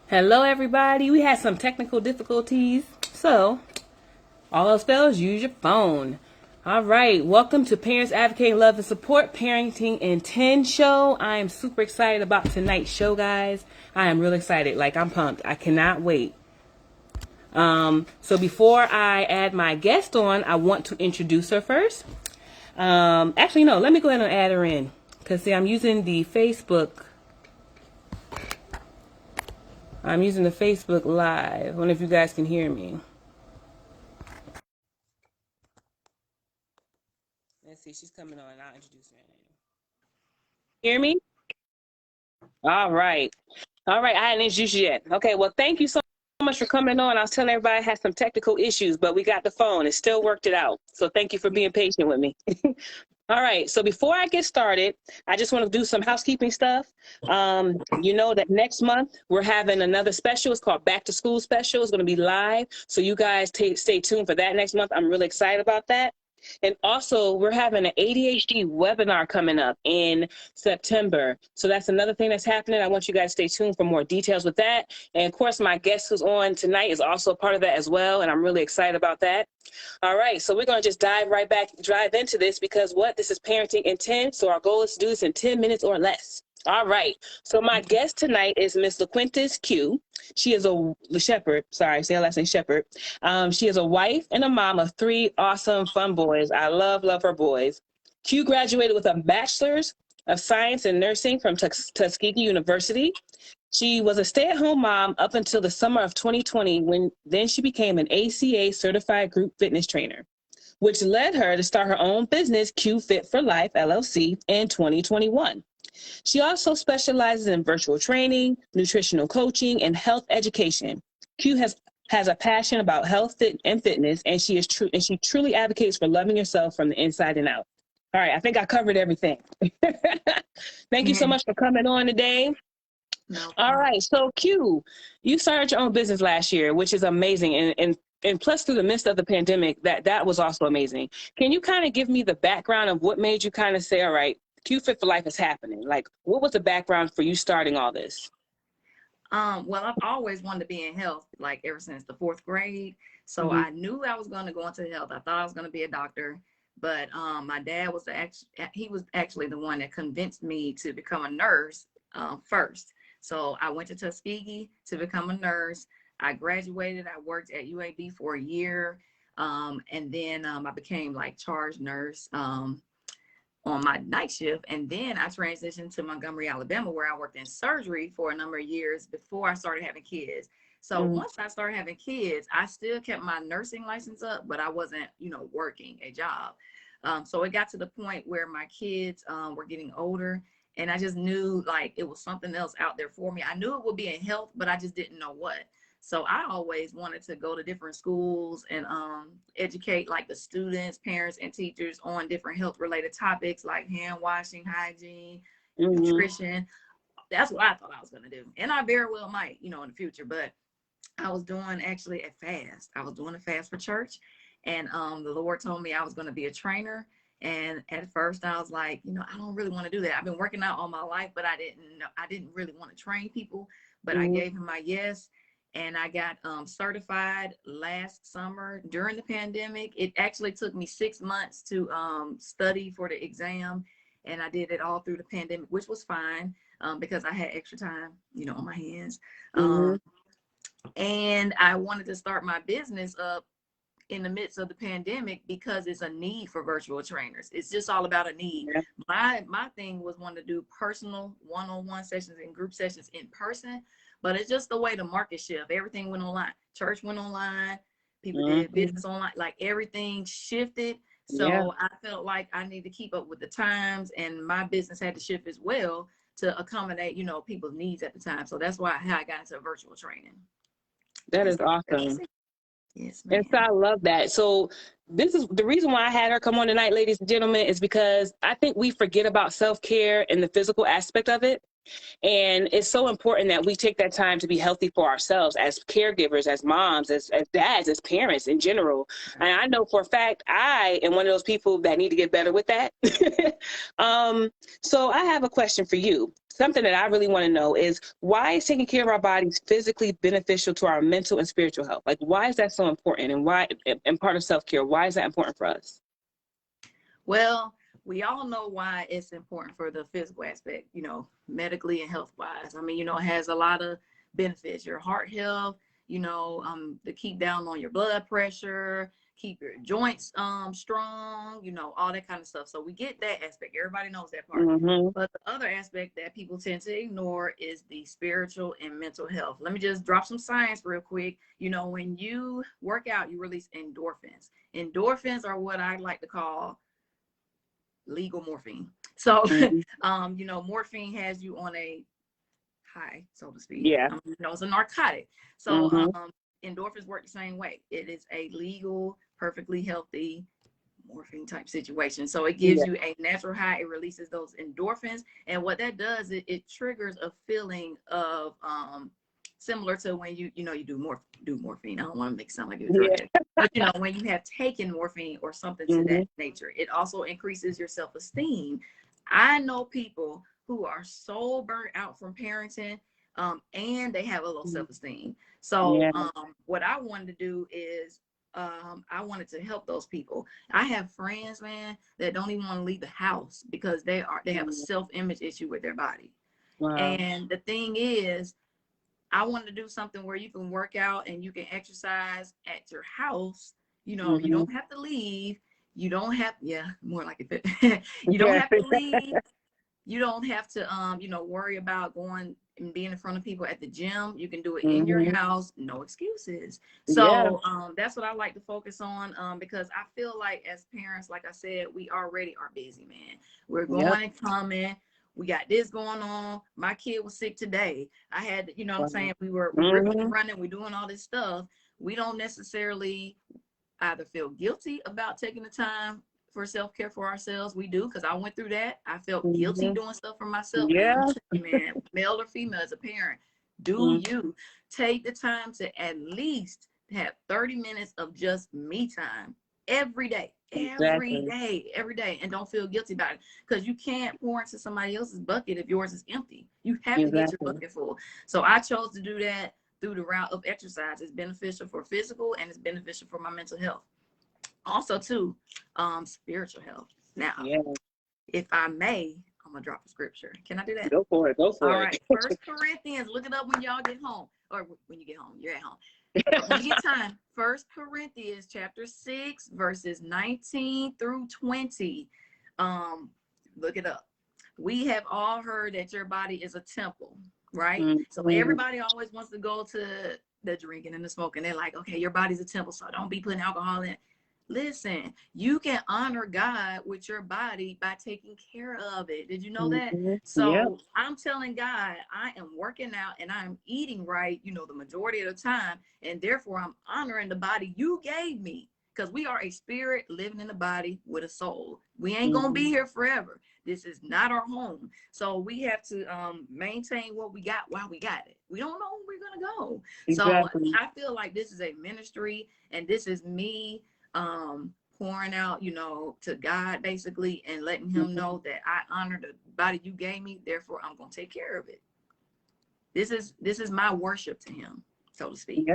Hello, everybody. We had some technical difficulties, so all else fails, use your phone. All right, welcome to Parents Advocating Love and Support Parenting in 10 show. I am super excited about tonight's show, guys. I am really excited. Like, I'm pumped. I cannot wait. So before I add my guest on, I want to introduce her first. Actually, no, let me go ahead and add her in. Because, see, I'm using the Facebook Live. I wonder if you guys can hear me. Let's see, she's coming on. I'll introduce her. Hear me? All right. All right, I hadn't introduced you yet. Okay, well, thank you so much for coming on. I was telling everybody I had some technical issues, but we got the phone. It still worked it out. So thank you for being patient with me. All right, so before I get started, I just want to do some housekeeping stuff. You know that next month we're having another special. It's called Back to School Special. It's going to be live. So you guys stay tuned for that next month. I'm really excited about that. And also, we're having an ADHD webinar coming up in September. So that's another thing that's happening. I want you guys to stay tuned for more details with that. And of course, my guest who's on tonight is also part of that as well. And I'm really excited about that. All right, so we're going to just dive into this because this is Parenting in 10. So our goal is to do this in 10 minutes or less. All right, so my guest tonight is Miss LaQuantas Q. She is a Shepherd. Sorry, say her last name Shepherd. She is a wife and a mom of 3 awesome, fun boys. I love her boys. Q graduated with a Bachelor's of Science in Nursing from Tuskegee University. She was a stay-at-home mom up until the summer of 2020, when then she became an ACA certified group fitness trainer, which led her to start her own business, Qfit4life LLC, in 2021. She also specializes in virtual training, nutritional coaching, and health education. Q has a passion about health and fitness, and she truly advocates for loving yourself from the inside and out. All right, I think I covered everything. Thank you so much for coming on today. No. All right, so Q, you started your own business last year, which is amazing, and plus through the midst of the pandemic, that was also amazing. Can you kind of give me the background of what made you kind of say, all right, Qfit4life is happening? Like, what was the background for you starting all this? Well, I've always wanted to be in health, like ever since the 4th grade. So I knew I was going to go into health. I thought I was going to be a doctor, but my dad was actually the one that convinced me to become a nurse first. So I went to Tuskegee to become a nurse. I graduated. I worked at UAB for a year, and then I became like charge nurse on my night shift. And then I transitioned to Montgomery, Alabama, where I worked in surgery for a number of years before I started having kids. So once I started having kids, I still kept my nursing license up, but I wasn't, working a job. So it got to the point where my kids were getting older, and I just knew like it was something else out there for me. I knew it would be in health, but I just didn't know what. So I always wanted to go to different schools and educate like the students, parents, and teachers on different health related topics like hand washing, hygiene, nutrition. That's what I thought I was going to do. And I very well might, in the future. But I was doing actually a fast. I was doing a fast for church. And the Lord told me I was going to be a trainer. And at first I was like, I don't really want to do that. I've been working out all my life, but I didn't really want to train people. But I gave him my yes. And I got certified last summer during the pandemic. It actually took me 6 months to study for the exam. And I did it all through the pandemic, which was fine because I had extra time, on my hands. And I wanted to start my business up in the midst of the pandemic because it's a need for virtual trainers. It's just all about a need. Yeah. My thing was wanting to do personal one-on-one sessions and group sessions in person. But it's just the way the market shift. Everything went online. Church went online. People did business online. Like everything shifted. So I felt like I need to keep up with the times, and my business had to shift as well to accommodate, people's needs at the time. So that's how I got into virtual training. That is awesome. Yes, ma'am. And so I love that. So this is the reason why I had her come on tonight, ladies and gentlemen, is because I think we forget about self-care and the physical aspect of it. And it's so important that we take that time to be healthy for ourselves as caregivers, as moms, as dads, as parents in general. And I know for a fact, I am one of those people that need to get better with that. So I have a question for you. Something that I really want to know is, why is taking care of our bodies physically beneficial to our mental and spiritual health? Like, why is that so important? And why, and part of self-care, why is that important for us? Well, we all know why it's important for the physical aspect, medically and health wise. I mean, it has a lot of benefits. Your heart health, to keep down on your blood pressure, keep your joints strong, all that kind of stuff. So we get that aspect. Everybody knows that part. Mm-hmm. But the other aspect that people tend to ignore is the spiritual and mental health. Let me just drop some science real quick. When you work out, you release endorphins. Endorphins are what I like to call legal morphine. So, morphine has you on a high, so to speak. Yeah. It's a narcotic. So, endorphins work the same way. It is a legal, perfectly healthy morphine type situation. So it gives you a natural high. It releases those endorphins. And what that does, it triggers a feeling of, similar to when you do morphine. I don't want to make it sound like you're a drug addict. But when you have taken morphine or something to that nature, it also increases your self-esteem. I know people who are so burnt out from parenting, and they have a low self-esteem. So what I wanted to do is I wanted to help those people. I have friends, man, that don't even want to leave the house because they have a self-image issue with their body. Wow. And the thing is, I wanted to do something where you can work out and you can exercise at your house. You don't have to leave. You don't have, more like it. You don't have to leave. You don't have to, worry about going and being in front of people at the gym. You can do it in your house. No excuses. So that's what I like to focus on, because I feel like as parents, like I said, we already are busy, man. We're going and coming. We got this going on. My kid was sick today. I had, what I'm saying? We're ripping and running. We're doing all this stuff. We don't necessarily either feel guilty about taking the time for self-care for ourselves. We do, because I went through that. I felt guilty doing stuff for myself. Man, male or female, as a parent, you take the time to at least have 30 minutes of just me time every day. Every day, and don't feel guilty about it, because you can't pour into somebody else's bucket if yours is empty. You have to get your bucket full. So I chose to do that through the route of exercise. It's beneficial for physical and it's beneficial for my mental health. Also too, spiritual health. Now, if I may, I'm gonna drop a scripture. Can I do that? Go for it. All right. 1 Corinthians, look it up when y'all get home, or when you get home. You're at home. When you get time, 1 Corinthians chapter 6, verses 19 through 20. Look it up. We have all heard that your body is a temple, right? So everybody always wants to go to the drinking and the smoking. They're like, okay, your body's a temple, so don't be putting alcohol in it. Listen, you can honor God with your body by taking care of it. Did you know that? So I'm telling God, I am working out and I'm eating right, the majority of the time. And therefore, I'm honoring the body you gave me, because we are a spirit living in a body with a soul. We ain't going to be here forever. This is not our home. So we have to maintain what we got while we got it. We don't know where we're going to go. So I feel like this is a ministry, and this is me pouring out, to God basically, and letting him know that I honor the body you gave me, therefore I'm going to take care of it. This is my worship to him, so to speak.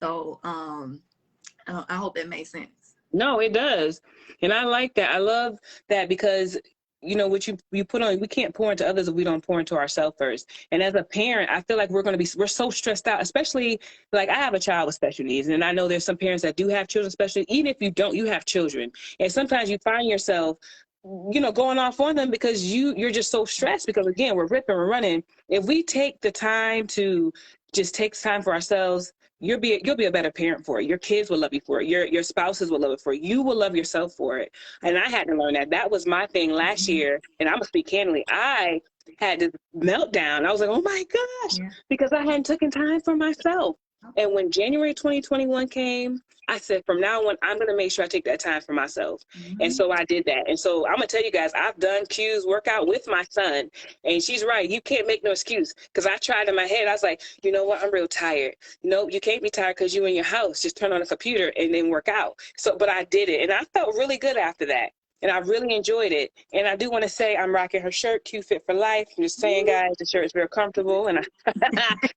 So I hope that makes sense. No, it does. And I like that. I love that, because what you put on, we can't pour into others if we don't pour into ourselves first. And as a parent, I feel like we're so stressed out, especially like I have a child with special needs. And I know there's some parents that do have children, especially even if you don't, you have children. And sometimes you find yourself, going off on them because you're just so stressed, because again, we're ripping, we're running. If we take the time to just take time for ourselves, you'll be a better parent for it. Your kids will love you for it. Your spouses will love it for it. You will love yourself for it. And I had to learn that. That was my thing last year. And I'm gonna speak candidly. I had this meltdown. I was like, oh my gosh, because I hadn't taken time for myself. And when January 2021 came, I said, from now on, I'm going to make sure I take that time for myself. And so I did that. And so I'm going to tell you guys, I've done Q's workout with my son. And she's right. You can't make no excuse. Because I tried in my head. I was like, you know what? I'm real tired. No, you can't be tired because you're in your house. Just turn on the computer and then work out. So, but I did it. And I felt really good after that. And I really enjoyed it. And I do want to say I'm rocking her shirt, Qfit4life. I'm just saying, guys, the shirt is very comfortable. And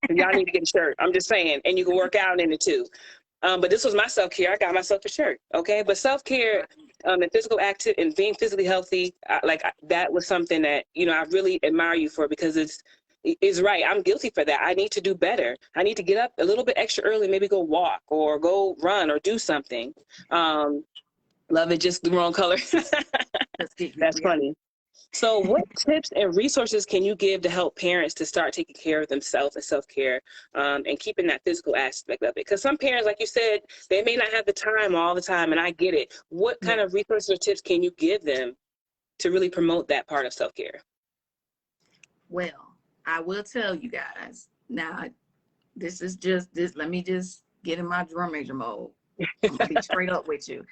y'all need to get a shirt. I'm just saying. And you can work out in it too. But this was my self-care. I got myself a shirt, okay? But self-care and physical active and being physically healthy, that was something that, you know, I really admire you for, because it's right. I'm guilty for that. I need to do better. I need to get up a little bit extra early, maybe go walk or go run or do something. Love it, just the wrong color. That's funny. So what tips and resources can you give to help parents to start taking care of themselves and self-care and keeping that physical aspect of it? Because some parents, like you said, they may not have the time all the time, and I get it. What kind of resources or tips can you give them to really promote that part of self-care? Well, I will tell you guys, now, this is just this. Let me just get in my drum major mode. I'm gonna be straight up with you.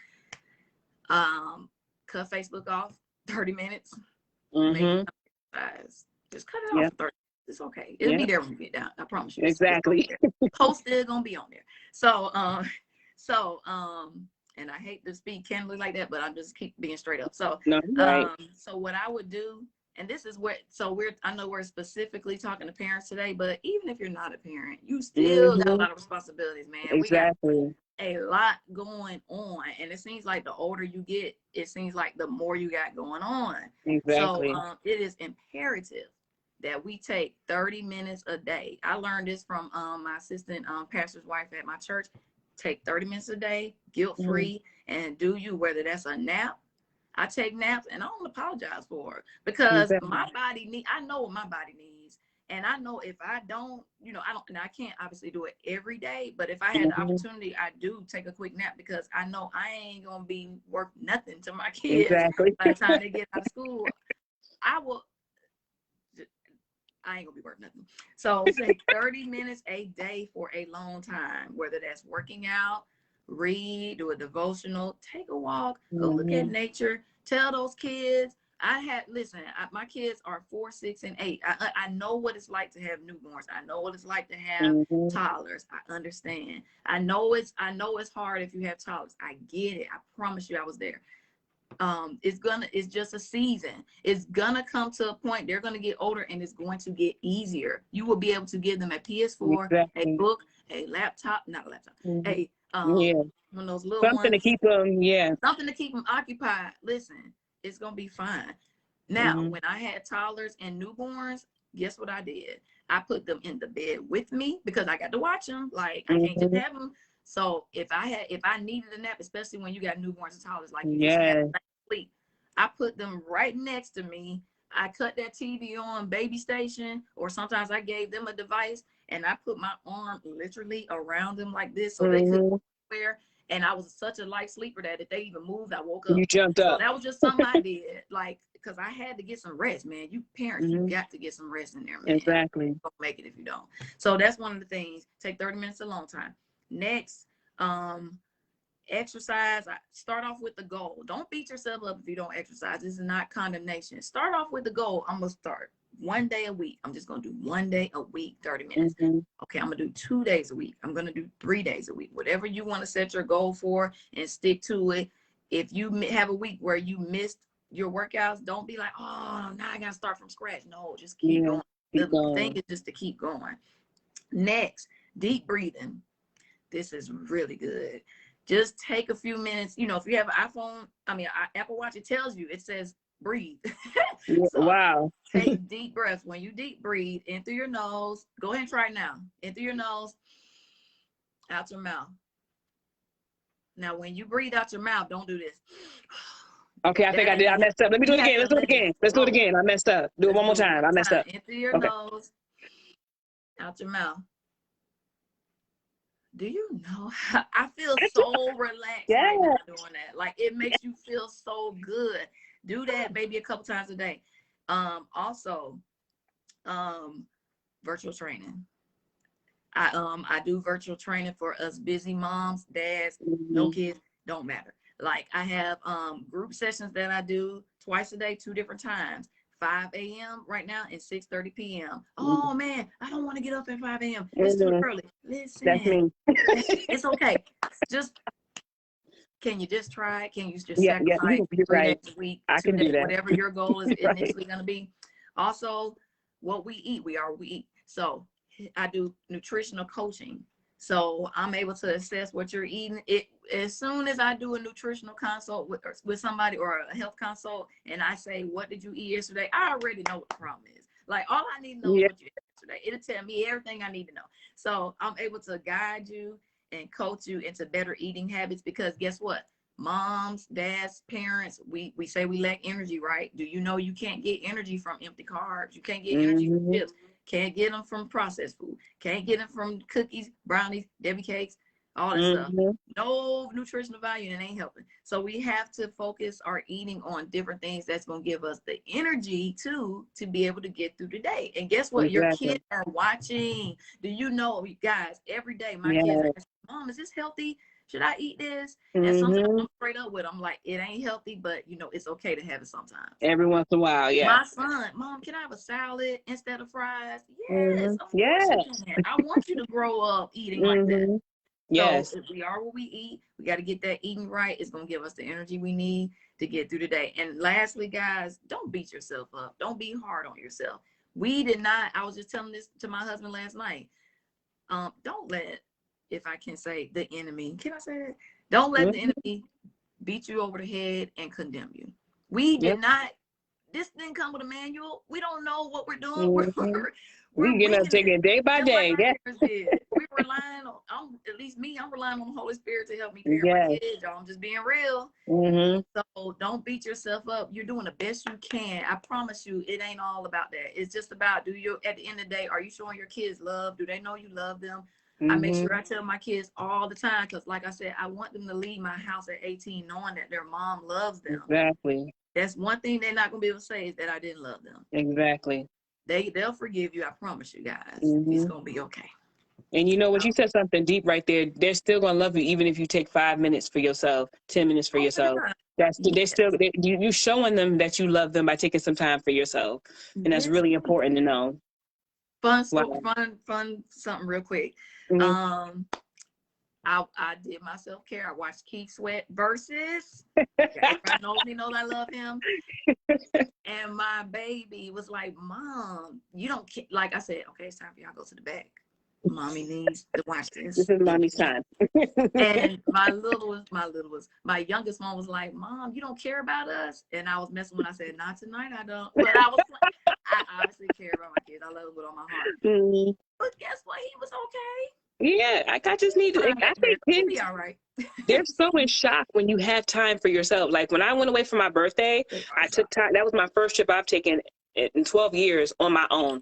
Cut Facebook off 30 minutes. Maybe just cut it off for 30. It's okay. It'll be there when you get down. I promise you. Exactly. Post still gonna be on there. So and I hate to speak candidly like that, but I just keep being straight up. So so what I would do, and this is where, I know we're specifically talking to parents today, but even if you're not a parent, you still got a lot of responsibilities, man. Exactly. We got a lot going on, and it seems like the older you get, it seems like the more you got going on. Exactly. So it is imperative that we take 30 minutes a day. I learned this from my assistant pastor's wife at my church. Take 30 minutes a day, guilt-free, and do you, whether that's a nap. I take naps, and I don't apologize for it, because my body I know what my body needs. And I know if I don't, you know, I can't obviously do it every day, but if I had the opportunity, I do take a quick nap, because I know I ain't going to be worth nothing to my kids by the time they get out of school. I ain't gonna be worth nothing. So take 30 minutes a day for a long time, whether that's working out, read, do a devotional, take a walk, go look at nature, tell those kids. My kids are 4, 6, and 8. I know what it's like to have newborns. I know what it's like to have toddlers. I understand. I know it's hard if you have toddlers. I get it. I promise you, I was there. It's just a season. It's gonna come to a point, they're gonna get older, and it's going to get easier. You will be able to give them a PS4, a book, a laptop, not a laptop, one of those little something ones, to keep them, something to keep them occupied. Listen, it's gonna be fine. Now, when I had toddlers and newborns, guess what I did? I put them in the bed with me, because I got to watch them. Like, I can't just have them. So if I needed a nap, especially when you got newborns and toddlers, like you just had sleep, I put them right next to me. I cut that TV on baby station, or sometimes I gave them a device, and I put my arm literally around them like this, so they couldn't wear. And I was such a light sleeper that if they even moved, I woke up. You jumped up. So that was just something I did, like, because I had to get some rest, man. You parents, you got to get some rest in there, man. Exactly. You don't make it if you don't. So that's one of the things. Take 30 minutes a long time. Next, exercise. Start off with the goal. Don't beat yourself up if you don't exercise. This is not condemnation. Start off with the goal. I'm gonna start 1 day a week. I'm just gonna do 1 day a week, 30 minutes. Okay, I'm gonna do 2 days a week. I'm gonna do 3 days a week. Whatever you want to set your goal for, and stick to it. If you have a week where you missed your workouts, don't be like, oh, now I gotta start from scratch. No, just keep going. The thing is just to keep going. Next, deep breathing. This is really good. Just take a few minutes. You know, if you have an Apple Watch, it tells you, it says breathe. So take deep breaths. When you deep breathe in through your nose, go ahead and try it now. In through your nose, out your mouth. Now, when you breathe out your mouth, don't do this. Okay, I think I did. I messed up. Let me do it again. Let's do it again. Let's do it again. I messed up. Do it one more time. I messed up. In through your nose, out your mouth. Do you know how I feel so relaxed right now doing that? Like, it makes you feel so good. Do that maybe a couple times a day. Also, virtual training. I do virtual training for us busy moms, dads, no kids, don't matter. Like I have group sessions that I do twice a day, 2 different times. 5 a.m. right now and 6:30 p.m. Oh man, I don't want to get up at 5 a.m. It's too early. That's Listen, me. it's okay. Just can you just try it? Can you just Yeah, sacrifice you're 3 right. days a week, I 2 can do days, that. whatever your goal is Right. initially going to be? Also, what we eat, we are what we eat. So I do nutritional coaching. So I'm able to assess what you're eating. It as soon as I do a nutritional consult with somebody or a health consult, and I say, "What did you eat yesterday?" I already know what the problem is. Like all I need to know is what you ate yesterday. It'll tell me everything I need to know. So I'm able to guide you and coach you into better eating habits, because guess what? Moms, dads, parents, we say we lack energy, right? Do you know you can't get energy from empty carbs? You can't get energy from chips. Can't get them from processed food. Can't get them from cookies, brownies, Debbie cakes, all that stuff. No nutritional value, and it ain't helping. So we have to focus our eating on different things that's going to give us the energy to be able to get through the day. And guess what? Your kids are watching. Do you know, guys, every day my kids ask, Mom, is this healthy? Should I eat this? And sometimes I'm straight up with them, like, it ain't healthy, but you know, it's okay to have it sometimes. Every once in a while, yeah. My son, Mom, can I have a salad instead of fries? Yes, of course you can. I want you to grow up eating like that. Yes. So if we are what we eat, we got to get that eating right. It's going to give us the energy we need to get through the day. And lastly, guys, don't beat yourself up. Don't be hard on yourself. We did not, I was just telling this to my husband last night. Don't let, if I can say, the enemy, can I say that? Don't let the enemy beat you over the head and condemn you. We did not, this didn't come with a manual. We don't know what we're doing. We're getting up, taking it day by day. Like we're relying on, at least me, I'm relying on the Holy Spirit to help me parent my kids. Y'all, I'm just being real. So don't beat yourself up. You're doing the best you can. I promise you, it ain't all about that. It's just about, at the end of the day, are you showing your kids love? Do they know you love them? I make sure I tell my kids all the time, because like I said, I want them to leave my house at 18 knowing that their mom loves them. Exactly. That's one thing they're not going to be able to say, is that I didn't love them. Exactly. They'll forgive you. I promise you guys. It's going to be okay. And you know what? You said something deep right there. They're still going to love you even if you take 5 minutes for yourself, 10 minutes for yourself. You showing them that you love them by taking some time for yourself. And that's really important to know. Fun, something real quick. I did my self-care. I watched Keith Sweat versus. Everybody knows me, knows I love him. And my baby was like, Mom, you don't, like I said, okay, it's time for y'all to go to the back. Mommy needs to watch this. This is mommy's time. And my youngest one was like, Mom, you don't care about us? And I was messing when I said, not tonight, I don't. But I obviously care about my kids. I love them with all my heart. But guess what? He was okay. Yeah, I just need to. I think kids be all right. They're so in shock when you have time for yourself. Like when I went away for my birthday, I took time. That was my first trip I've taken in 12 years on my own,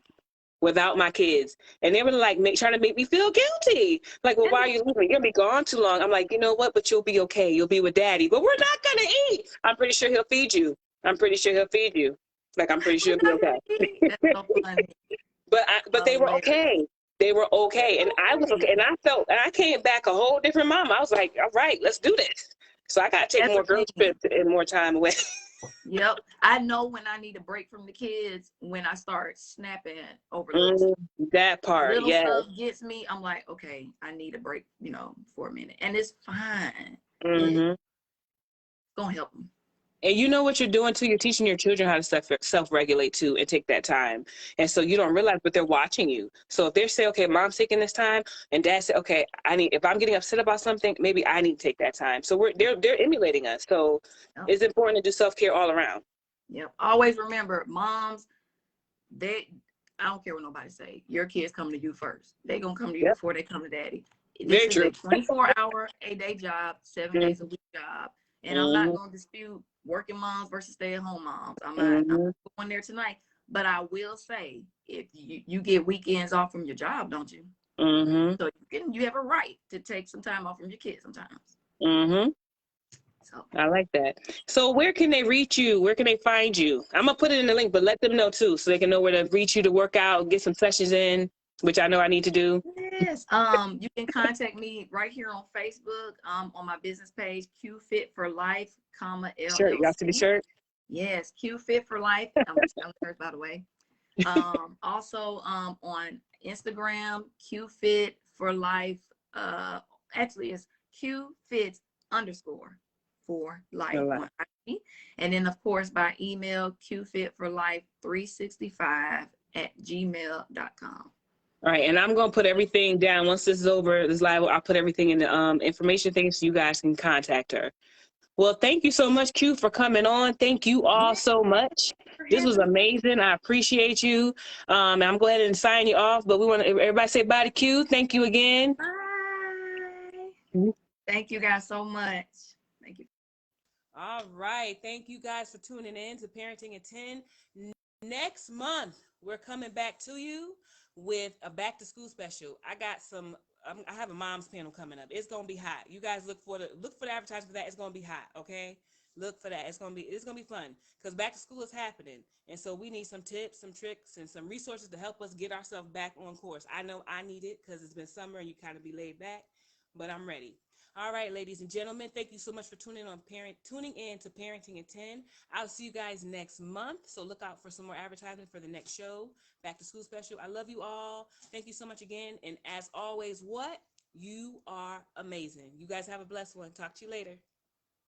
without my kids. And they were like trying to make me feel guilty. Like, well, why are you leaving? You're gonna be gone too long. I'm like, you know what? But you'll be okay. You'll be with Daddy. But we're not gonna eat. I'm pretty sure he'll feed you. Like, I'm pretty sure he'll be okay. That's so funny. But they were okay. They were okay, and I was okay, and I came back a whole different mom. I was like, all right, let's do this. So I got to take more girl trips and more time away. Yep. I know when I need a break from the kids, when I start snapping over that part. Little stuff gets me. I'm like, okay, I need a break, for a minute. And it's fine. It's going to help them. And you know what you're doing too? You're teaching your children how to self-regulate too and take that time. And so you don't realize, but they're watching you. So if they say, okay, Mom's taking this time, and Dad said, okay, if I'm getting upset about something, maybe I need to take that time. So they're emulating us. So it's important to do self-care all around. Yep. Always remember, moms, I don't care what nobody say. Your kids come to you first. They're going to come to you before they come to Daddy. This is a 24-hour, 8-day job, 7 days a week job. And I'm not going to dispute working moms versus stay-at-home moms. I'm not going there tonight. But I will say, if you get weekends off from your job, don't you? So you have a right to take some time off from your kids sometimes. So I like that. So where can they reach you? Where can they find you? I'm going to put it in the link, but let them know too, so they can know where to reach you to work out, get some sessions in, which I know I need to do. Yes. You can contact me right here on Facebook, on my business page, Qfit4life, Shirt, y'all see the LLC. shirt? Yes, Qfit4life. I'm selling shirts, by the way. Also, on Instagram, Qfit4life. Actually, it's Qfit underscore for life All on IG. And then, of course, by email, Qfit4life365@gmail.com. right, and I'm gonna put everything down once this is over. This live, I'll put everything in the information thing so you guys can contact her. Well, thank you so much, Q, for coming on. Thank you all so much. This was amazing. I appreciate you. And I'm going to go ahead and sign you off, but we want to everybody say bye to Q. Thank you again. Bye. Thank you guys so much. Thank you. All right. Thank you guys for tuning in to Parenting at 10. Next month, we're coming back to you with a back to school special. I got some I have a mom's panel coming up. It's gonna be hot. You guys look for the advertisement for that. It's gonna be hot. Okay, look for that. It's gonna be fun because back to school is happening, and so we need some tips, some tricks, and some resources to help us get ourselves back on course. I know I need it because it's been summer and you kind of be laid back, but I'm ready. All right, ladies and gentlemen, thank you so much for tuning in to Parenting at 10. I'll see you guys next month. So look out for some more advertisement for the next show, back to school special. I love you all. Thank you so much again. And as always, you are amazing. You guys have a blessed one. Talk to you later.